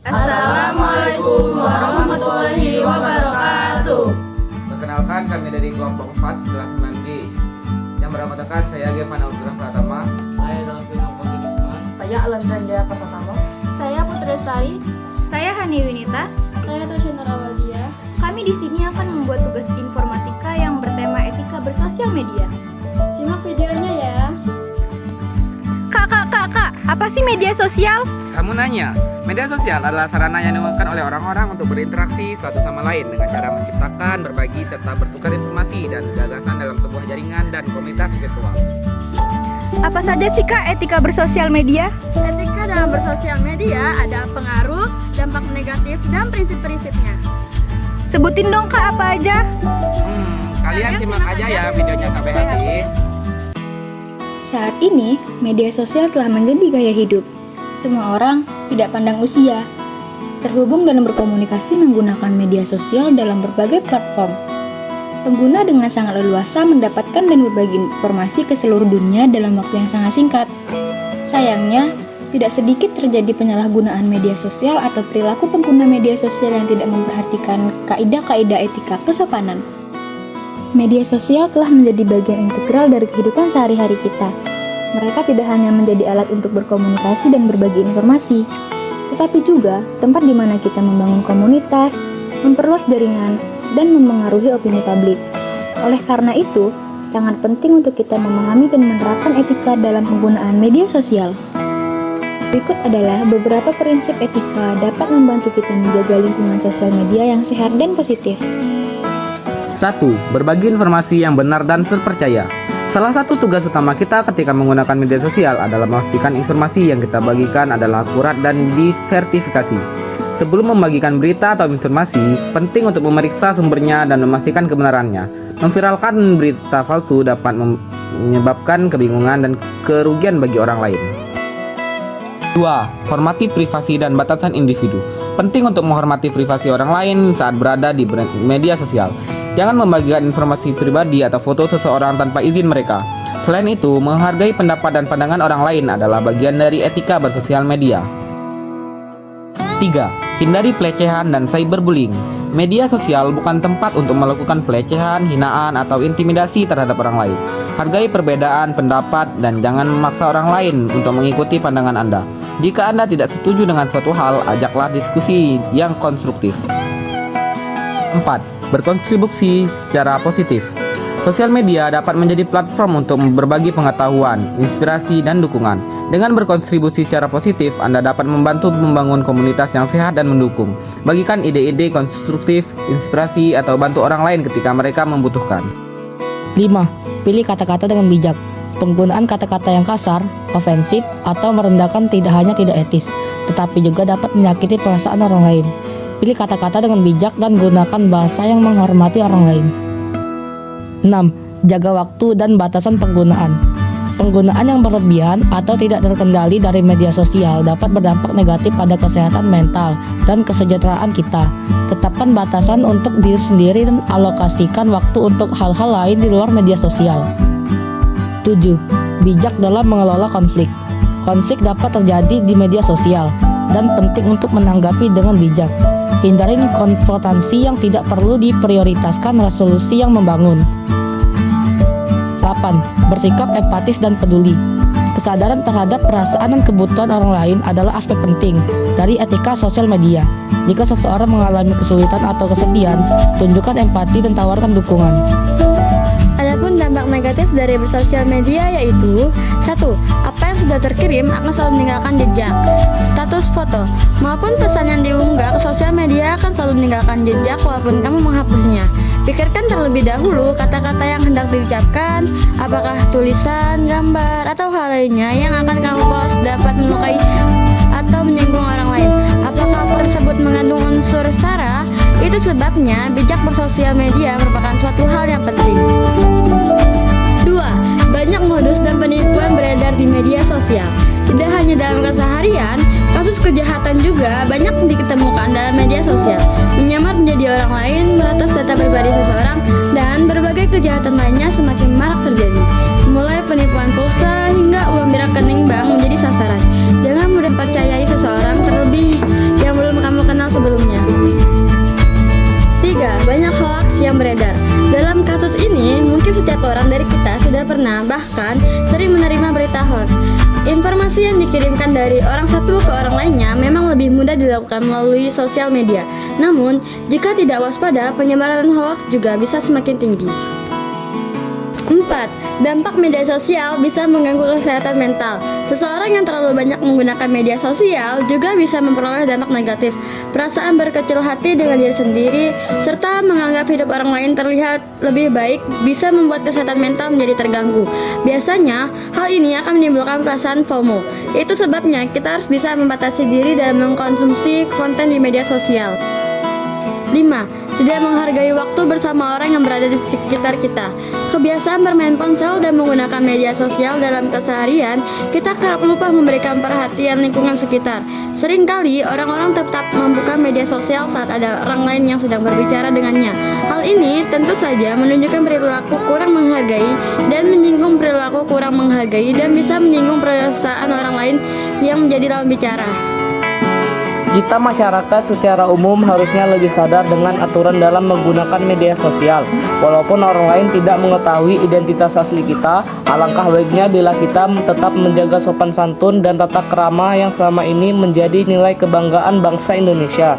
Assalamualaikum warahmatullahi wabarakatuh. Perkenalkan, kami dari kelompok 4 kelas 9G. Yang bernamakan saya Gevan Audra Pratama. Saya Dalvin Alfonsisman. Saya Alandra Jaya Pratama. Saya Putri Lestari. Saya Hani Winita. Saya Tasya Awadia. Kami di sini akan membuat tugas informatika yang bertema etika bersosial media. Simak videonya ya. Kak, apa sih media sosial? Kamu nanya, media sosial adalah sarana yang digunakan oleh orang-orang untuk berinteraksi satu sama lain dengan cara menciptakan, berbagi, serta bertukar informasi dan gagasan dalam sebuah jaringan dan komunitas virtual. Apa saja sih Kak etika bersosial media? Etika dalam bersosial media ada pengaruh, dampak negatif, dan prinsip-prinsipnya. Sebutin dong Kak apa aja? Kalian simak aja ya videonya sampai habis. Saat ini, media sosial telah menjadi gaya hidup. Semua orang, tidak pandang usia, terhubung dan berkomunikasi menggunakan media sosial dalam berbagai platform. Pengguna dengan sangat leluasa mendapatkan dan berbagi informasi ke seluruh dunia dalam waktu yang sangat singkat. Sayangnya, tidak sedikit terjadi penyalahgunaan media sosial atau perilaku pengguna media sosial yang tidak memperhatikan kaidah-kaidah etika kesopanan. Media sosial telah menjadi bagian integral dari kehidupan sehari-hari kita. Mereka tidak hanya menjadi alat untuk berkomunikasi dan berbagi informasi, tetapi juga tempat di mana kita membangun komunitas, memperluas jaringan, dan memengaruhi opini publik. Oleh karena itu, sangat penting untuk kita memahami dan menerapkan etika dalam penggunaan media sosial. Berikut adalah beberapa prinsip etika dapat membantu kita menjaga lingkungan sosial media yang sehat dan positif. 1. Berbagi informasi yang benar dan terpercaya. Salah satu tugas utama kita ketika menggunakan media sosial adalah memastikan informasi yang kita bagikan adalah akurat dan diversifikasi. Sebelum membagikan berita atau informasi, penting untuk memeriksa sumbernya dan memastikan kebenarannya. Memviralkan berita palsu dapat menyebabkan kebingungan dan kerugian bagi orang lain. 2. Hormati privasi dan batasan individu. Penting untuk menghormati privasi orang lain saat berada di media sosial. Jangan membagikan informasi pribadi atau foto seseorang tanpa izin mereka. Selain itu, menghargai pendapat dan pandangan orang lain adalah bagian dari etika bersosial media. 3. Hindari pelecehan dan cyberbullying. Media sosial bukan tempat untuk melakukan pelecehan, hinaan, atau intimidasi terhadap orang lain. Hargai perbedaan pendapat dan jangan memaksa orang lain untuk mengikuti pandangan Anda. Jika Anda tidak setuju dengan suatu hal, ajaklah diskusi yang konstruktif. 4. Berkontribusi secara positif. Sosial media dapat menjadi platform untuk berbagi pengetahuan, inspirasi, dan dukungan. Dengan berkontribusi secara positif, Anda dapat membantu membangun komunitas yang sehat dan mendukung. Bagikan ide-ide konstruktif, inspirasi, atau bantu orang lain ketika mereka membutuhkan. 5. Pilih kata-kata dengan bijak. Penggunaan kata-kata yang kasar, ofensif, atau merendahkan tidak hanya tidak etis, tetapi juga dapat menyakiti perasaan orang lain. Pilih kata-kata dengan bijak dan gunakan bahasa yang menghormati orang lain. 6. Jaga waktu dan batasan penggunaan. Penggunaan yang berlebihan atau tidak terkendali dari media sosial dapat berdampak negatif pada kesehatan mental dan kesejahteraan kita. Tetapkan batasan untuk diri sendiri dan alokasikan waktu untuk hal-hal lain di luar media sosial. 7. Bijak dalam mengelola konflik. Konflik dapat terjadi di media sosial dan penting untuk menanggapi dengan bijak. Hindarin konfrontasi yang tidak perlu diprioritaskan resolusi yang membangun. 8. Bersikap empatis dan peduli. Kesadaran terhadap perasaan dan kebutuhan orang lain adalah aspek penting dari etika sosial media. Jika seseorang mengalami kesulitan atau kesedihan, tunjukkan empati dan tawarkan dukungan. Adapun dampak negatif dari bersosial media yaitu 1. Apa yang sudah terkirim akan selalu meninggalkan jejak. Status foto maupun pesan yang diunggah ke sosial media akan selalu meninggalkan jejak walaupun kamu menghapusnya. Pikirkan terlebih dahulu kata-kata yang hendak diucapkan, apakah tulisan, gambar, atau hal lainnya yang akan kamu post dapat melukai atau menyinggung orang lain. Apakah tersebut mengandung unsur sara? Itu sebabnya bijak bersosial media merupakan suatu hal yang penting. 2. Banyak modus dan penipuan beredar di media sosial. Tidak hanya dalam keseharian, kasus kejahatan juga banyak diketemukan dalam media sosial. Menyamar menjadi orang lain, meretas data pribadi seseorang, dan berbagai kejahatan lainnya semakin marak terjadi. Mulai penipuan pulsa hingga uang di rekening bank menjadi sasaran. Jangan mudah percayai seseorang, terlebih yang belum bahkan sering menerima berita hoax. Informasi yang dikirimkan dari orang satu ke orang lainnya memang lebih mudah dilakukan melalui sosial media. Namun, jika tidak waspada, penyebaran hoax juga bisa semakin tinggi. 4. Dampak media sosial bisa mengganggu kesehatan mental. Seseorang yang terlalu banyak menggunakan media sosial juga bisa memperoleh dampak negatif. Perasaan berkecil hati dengan diri sendiri, serta menganggap hidup orang lain terlihat lebih baik bisa membuat kesehatan mental menjadi terganggu. Biasanya, hal ini akan menimbulkan perasaan FOMO. Itu sebabnya kita harus bisa membatasi diri dalam mengkonsumsi konten di media sosial. 5. Tidak menghargai waktu bersama orang yang berada di sekitar kita. Kebiasaan bermain ponsel dan menggunakan media sosial dalam keseharian, kita kerap lupa memberikan perhatian lingkungan sekitar. Seringkali orang-orang tetap membuka media sosial saat ada orang lain yang sedang berbicara dengannya. Hal ini tentu saja menunjukkan perilaku kurang menghargai dan menyinggung perilaku kurang menghargai dan bisa menyinggung perasaan orang lain yang menjadi lawan bicara. Kita masyarakat secara umum harusnya lebih sadar dengan aturan dalam menggunakan media sosial. Walaupun orang lain tidak mengetahui identitas asli kita, alangkah baiknya bila kita tetap menjaga sopan santun dan tata krama yang selama ini menjadi nilai kebanggaan bangsa Indonesia.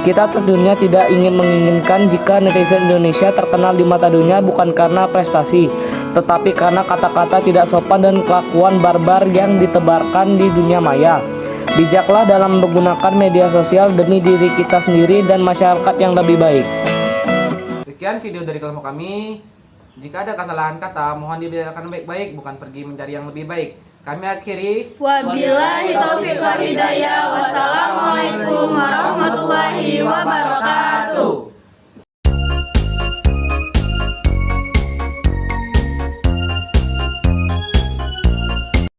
Kita tentunya tidak menginginkan jika netizen Indonesia terkenal di mata dunia bukan karena prestasi, tetapi karena kata-kata tidak sopan dan kelakuan barbar yang ditebarkan di dunia maya. Bijaklah dalam menggunakan media sosial demi diri kita sendiri dan masyarakat yang lebih baik. Sekian video dari kelompok kami. Jika ada kesalahan kata, mohon dibedakan baik-baik, bukan pergi mencari yang lebih baik. Kami akhiri. Wabillahi taufiq wal hidayah. Wassalamualaikum warahmatullahi wabarakatuh.